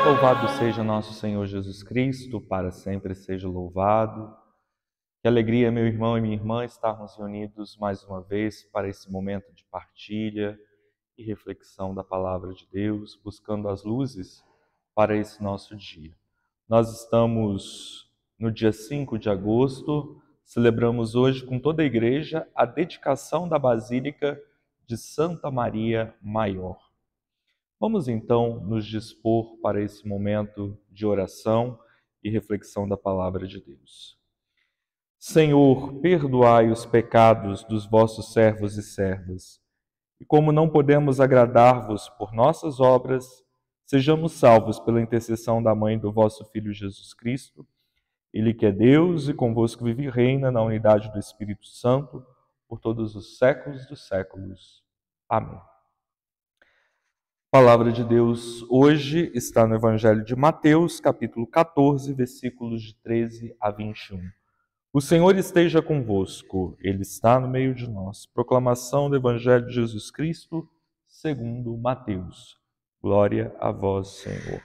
Louvado seja nosso Senhor Jesus Cristo, para sempre seja louvado. Que alegria, meu irmão e minha irmã, estarmos reunidos mais uma vez para esse momento de partilha e reflexão da Palavra de Deus, buscando as luzes para esse nosso dia. Nós estamos no dia 5 de agosto, celebramos hoje com toda a Igreja a dedicação da Basílica de Santa Maria Maior. Vamos então nos dispor para esse momento de oração e reflexão da Palavra de Deus. Senhor, perdoai os pecados dos vossos servos e servas, e como não podemos agradar-vos por nossas obras, sejamos salvos pela intercessão da Mãe do vosso Filho Jesus Cristo, Ele que é Deus e convosco vive e reina na unidade do Espírito Santo, por todos os séculos dos séculos. Amém. A palavra de Deus hoje está no Evangelho de Mateus, capítulo 14, versículos de 13 a 21. O Senhor esteja convosco, Ele está no meio de nós. Proclamação do Evangelho de Jesus Cristo, segundo Mateus. Glória a vós, Senhor.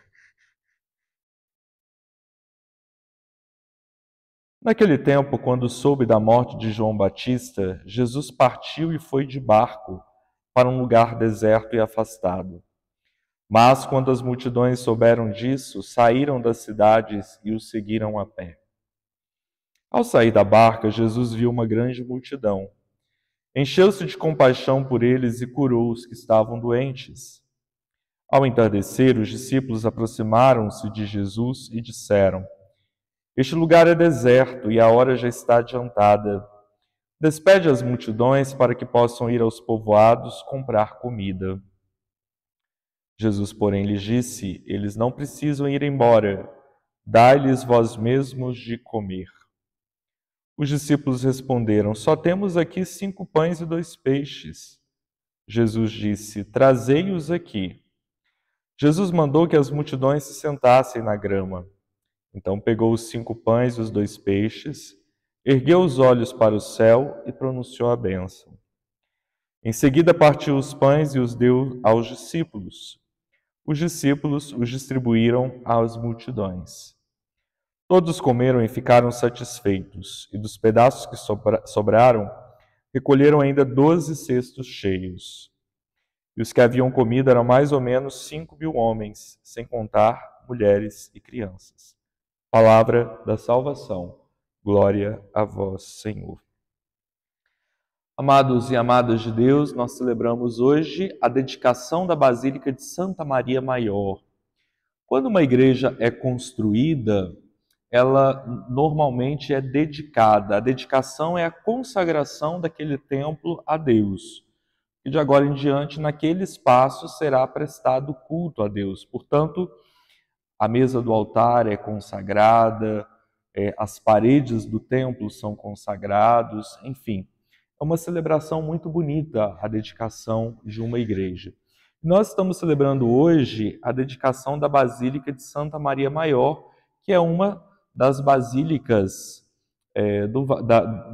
Naquele tempo, quando soube da morte de João Batista, Jesus partiu e foi de barco para um lugar deserto e afastado. Mas, quando as multidões souberam disso, saíram das cidades e o seguiram a pé. Ao sair da barca, Jesus viu uma grande multidão. Encheu-se de compaixão por eles e curou os que estavam doentes. Ao entardecer, os discípulos aproximaram-se de Jesus e disseram: Este lugar é deserto e a hora já está adiantada. Despede as multidões para que possam ir aos povoados comprar comida. Jesus, porém, lhes disse: Eles não precisam ir embora. Dai-lhes vós mesmos de comer. Os discípulos responderam: Só temos aqui 5 pães e 2 peixes. Jesus disse: Trazei-os aqui. Jesus mandou que as multidões se sentassem na grama. Então pegou os 5 pães e os 2 peixes, ergueu os olhos para o céu e pronunciou a bênção. Em seguida partiu os pães e os deu aos discípulos. Os discípulos os distribuíram às multidões. Todos comeram e ficaram satisfeitos, e dos pedaços que sobraram, recolheram ainda 12 cestos cheios. E os que haviam comido eram mais ou menos 5.000 homens, sem contar mulheres e crianças. Palavra da salvação. Glória a vós, Senhor. Amados e amadas de Deus, nós celebramos hoje a dedicação da Basílica de Santa Maria Maior. Quando uma igreja é construída, ela normalmente é dedicada. A dedicação é a consagração daquele templo a Deus. E de agora em diante, naquele espaço será prestado culto a Deus. Portanto, a mesa do altar é consagrada, as paredes do templo são consagrados, enfim. É uma celebração muito bonita a dedicação de uma igreja. Nós estamos celebrando hoje a dedicação da Basílica de Santa Maria Maior, que é uma das basílicas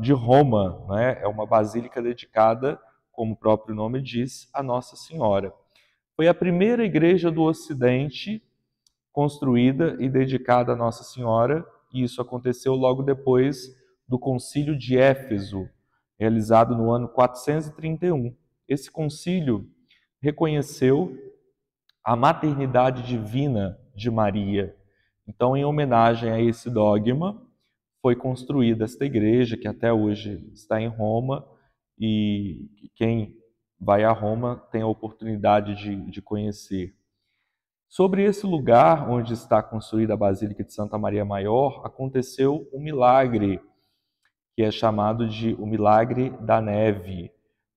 de Roma, né? É uma basílica dedicada, como o próprio nome diz, a Nossa Senhora. Foi a primeira igreja do Ocidente construída e dedicada a Nossa Senhora, e isso aconteceu logo depois do Concílio de Éfeso, realizado no ano 431. Esse concílio reconheceu a maternidade divina de Maria. Então, em homenagem a esse dogma, foi construída esta igreja, que até hoje está em Roma, e quem vai a Roma tem a oportunidade de conhecer. Sobre esse lugar onde está construída a Basílica de Santa Maria Maior, aconteceu um milagre, que é chamado de o milagre da neve,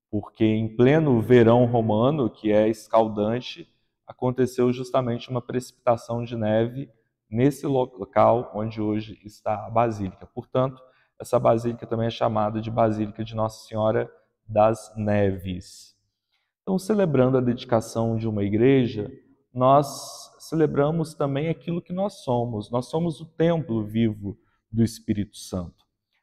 porque em pleno verão romano, que é escaldante, aconteceu justamente uma precipitação de neve nesse local onde hoje está a Basílica. Portanto, essa Basílica também é chamada de Basílica de Nossa Senhora das Neves. Então, celebrando a dedicação de uma igreja, nós celebramos também aquilo que nós somos. Nós somos o templo vivo do Espírito Santo.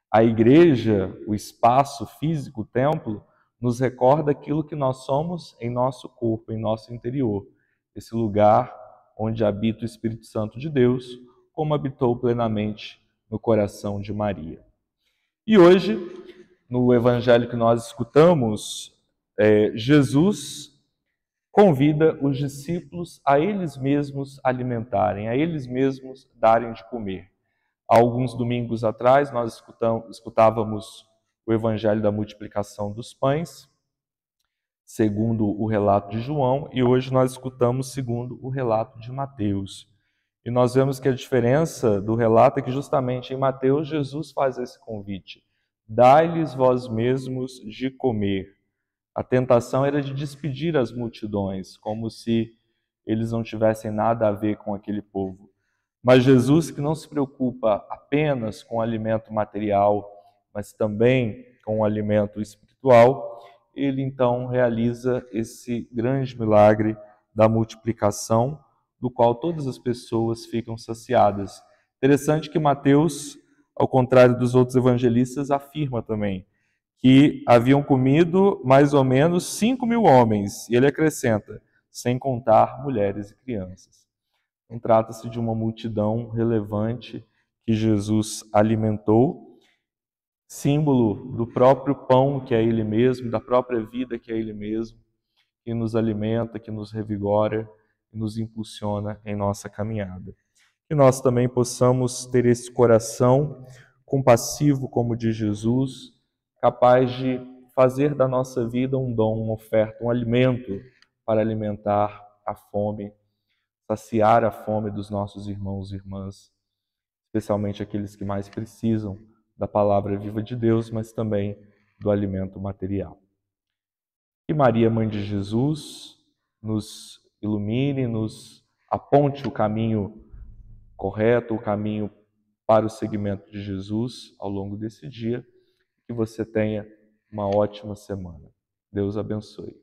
A igreja, o espaço físico, o templo, nos recorda aquilo que nós somos em nosso corpo, em nosso interior. Esse lugar onde habita o Espírito Santo de Deus, como habitou plenamente no coração de Maria. E hoje, no evangelho que nós escutamos, Jesus convida os discípulos a eles mesmos alimentarem, a eles mesmos darem de comer. Há alguns domingos atrás, nós escutávamos o evangelho da multiplicação dos pães, segundo o relato de João, e hoje nós escutamos segundo o relato de Mateus. E nós vemos que a diferença do relato é que justamente em Mateus Jesus faz esse convite: dai-lhes vós mesmos de comer. A tentação era de despedir as multidões, como se eles não tivessem nada a ver com aquele povo. Mas Jesus, que não se preocupa apenas com o alimento material, mas também com o alimento espiritual, ele então realiza esse grande milagre da multiplicação, do qual todas as pessoas ficam saciadas. Interessante que Mateus, ao contrário dos outros evangelistas, afirma também que haviam comido mais ou menos 5.000 homens, e ele acrescenta, sem contar mulheres e crianças. Então, trata-se de uma multidão relevante que Jesus alimentou, símbolo do próprio pão que é Ele mesmo, da própria vida que é Ele mesmo, que nos alimenta, que nos revigora, que nos impulsiona em nossa caminhada. Que nós também possamos ter esse coração compassivo como o de Jesus, capaz de fazer da nossa vida um dom, uma oferta, um alimento para alimentar a fome, saciar a fome dos nossos irmãos e irmãs, especialmente aqueles que mais precisam da palavra viva de Deus, mas também do alimento material. Que Maria, Mãe de Jesus, nos ilumine, nos aponte o caminho correto, o caminho para o seguimento de Jesus ao longo desse dia. Que você tenha uma ótima semana. Deus abençoe.